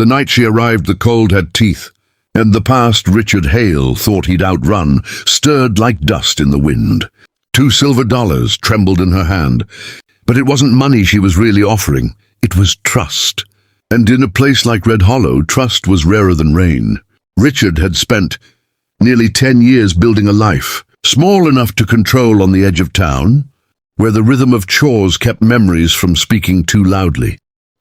The night she arrived, the cold had teeth, and the past Richard Hale thought he'd outrun stirred like dust in the wind. $2 silver trembled in her hand, but it wasn't money she was really offering. It was trust. And in a place like Red Hollow, trust was rarer than rain. Richard had spent nearly 10 years building a life, small enough to control on the edge of town, where the rhythm of chores kept memories from speaking too loudly.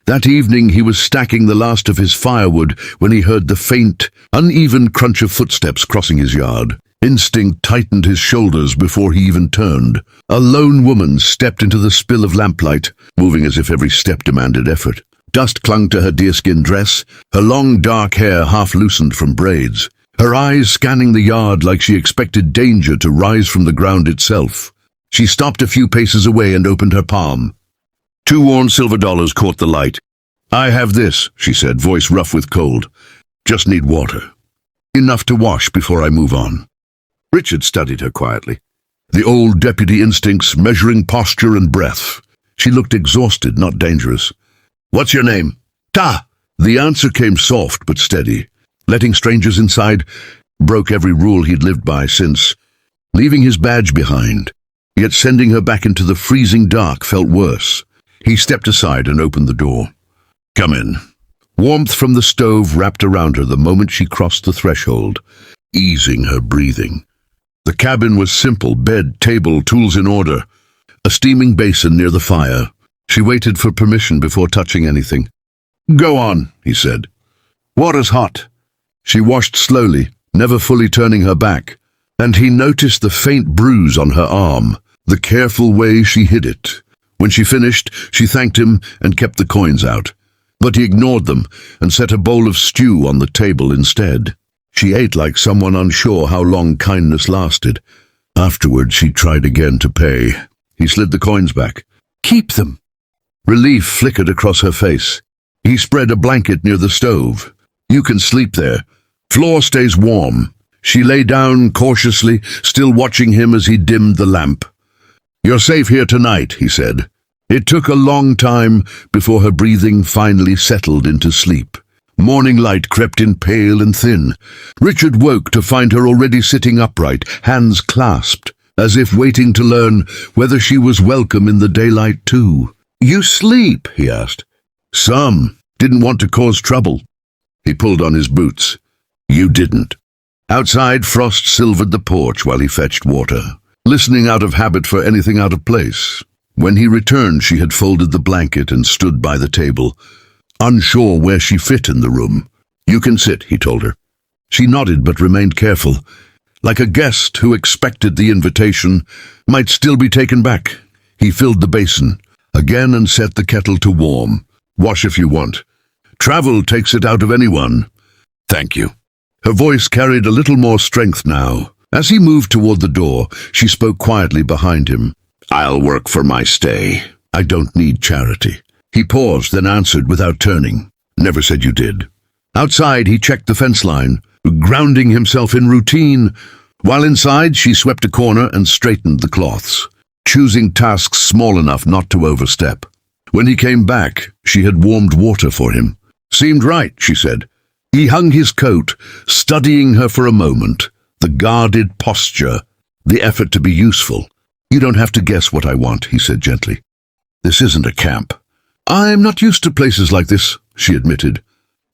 That evening he was stacking the last of his firewood when he heard the faint, uneven crunch of footsteps crossing his yard. Instinct tightened his shoulders before he even turned. A lone woman stepped into the spill of lamplight, moving as if every step demanded effort. Dust clung to her deerskin dress, her long dark hair half loosened from braids, her eyes scanning the yard like she expected danger to rise from the ground itself. She stopped a few paces away and opened her palm. 2 worn silver dollars caught the light. "I have this," she said, voice rough with cold. "Just need water. Enough to wash before I move on." Richard studied her quietly. The old deputy instincts measuring posture and breath. She looked exhausted, not dangerous. "What's your name?" "Ta!" The answer came soft but steady. Letting strangers inside broke every rule he'd lived by since leaving his badge behind. Yet sending her back into the freezing dark felt worse. He stepped aside and opened the door. "Come in." Warmth from the stove wrapped around her the moment she crossed the threshold, easing her breathing. The cabin was simple, bed, table, tools in order. A steaming basin near the fire. She waited for permission before touching anything. "Go on," he said. "Water's hot." She washed slowly, never fully turning her back, and he noticed the faint bruise on her arm, the careful way she hid it. When she finished, she thanked him and kept the coins out. But he ignored them and set a bowl of stew on the table instead. She ate like someone unsure how long kindness lasted. Afterward, she tried again to pay. He slid the coins back. "Keep them." Relief flickered across her face. He spread a blanket near the stove. "You can sleep there. Floor stays warm." She lay down cautiously, still watching him as he dimmed the lamp. "You're safe here tonight," he said. It took a long time before her breathing finally settled into sleep. Morning light crept in pale and thin. Richard woke to find her already sitting upright, hands clasped, as if waiting to learn whether she was welcome in the daylight too. "You sleep?" he asked. "Some. Didn't want to cause trouble." He pulled on his boots. "You didn't." Outside, frost silvered the porch while he fetched water, listening out of habit for anything out of place. When he returned, she had folded the blanket and stood by the table, unsure where she fit in the room. "You can sit," he told her. She nodded but remained careful, like a guest who expected the invitation might still be taken back. He filled the basin again and set the kettle to warm. "Wash if you want. Travel takes it out of anyone." "Thank you." Her voice carried a little more strength now. As he moved toward the door, she spoke quietly behind him. "I'll work for my stay. I don't need charity." He paused, then answered without turning. "Never said you did." Outside, he checked the fence line, grounding himself in routine. While inside, she swept a corner and straightened the cloths, choosing tasks small enough not to overstep. When he came back, she had warmed water for him. "Seemed right," she said. He hung his coat, studying her for a moment, the guarded posture, the effort to be useful. "You don't have to guess what I want," he said gently. "This isn't a camp." "I'm not used to places like this," she admitted.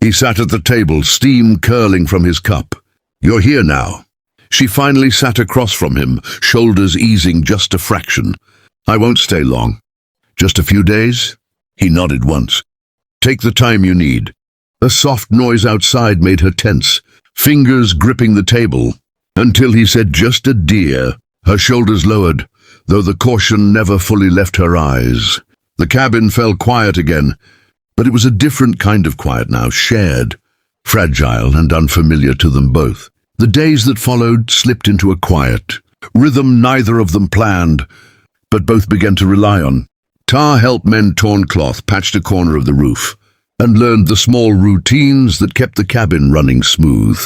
He sat at the table, steam curling from his cup. "You're here now." She finally sat across from him, shoulders easing just a fraction. "I won't stay long." "Just a few days?" He nodded once. "Take the time you need." A soft noise outside made her tense, fingers gripping the table, until he said, "Just a deer." Her shoulders lowered, though the caution never fully left her eyes. The cabin fell quiet again, but it was a different kind of quiet now, shared, fragile and unfamiliar to them both. The days that followed slipped into a quiet rhythm neither of them planned, but both began to rely on. Tar helped mend torn cloth, patched a corner of the roof, and learned the small routines that kept the cabin running smooth.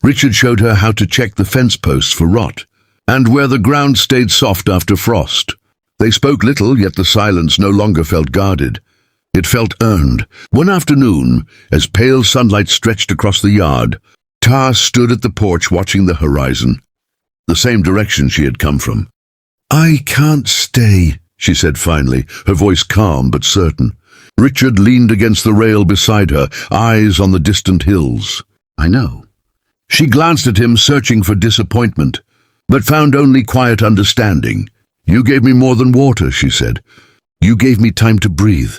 Richard showed her how to check the fence posts for rot, and where the ground stayed soft after frost. They spoke little, yet the silence no longer felt guarded. It felt earned. One afternoon, as pale sunlight stretched across the yard, Tar stood at the porch watching the horizon, the same direction she had come from. "I can't stay," she said finally, her voice calm but certain. Richard leaned against the rail beside her, eyes on the distant hills. "I know." She glanced at him, searching for disappointment, but found only quiet understanding. "You gave me more than water," she said. "You gave me time to breathe."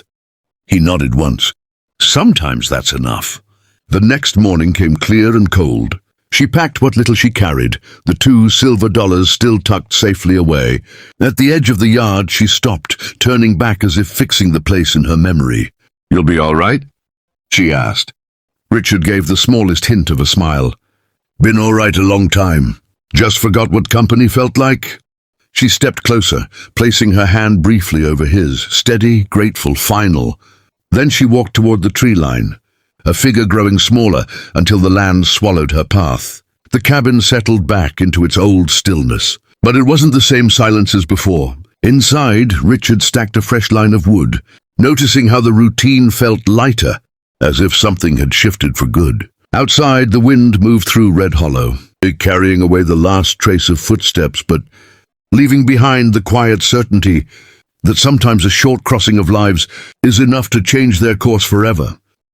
He nodded once. "Sometimes that's enough." The next morning came clear and cold. She packed what little she carried, the $2 still tucked safely away. At the edge of the yard she stopped, turning back as if fixing the place in her memory. "You'll be all right?" she asked. Richard gave the smallest hint of a smile. "Been all right a long time. Just forgot what company felt like." She stepped closer, placing her hand briefly over his, steady, grateful, final. Then she walked toward the tree line, a figure growing smaller until the land swallowed her path. The cabin settled back into its old stillness, but it wasn't the same silence as before. Inside, Richard stacked a fresh line of wood, noticing how the routine felt lighter, as if something had shifted for good. Outside, the wind moved through Red Hollow, carrying away the last trace of footsteps, but leaving behind the quiet certainty that sometimes a short crossing of lives is enough to change their course forever.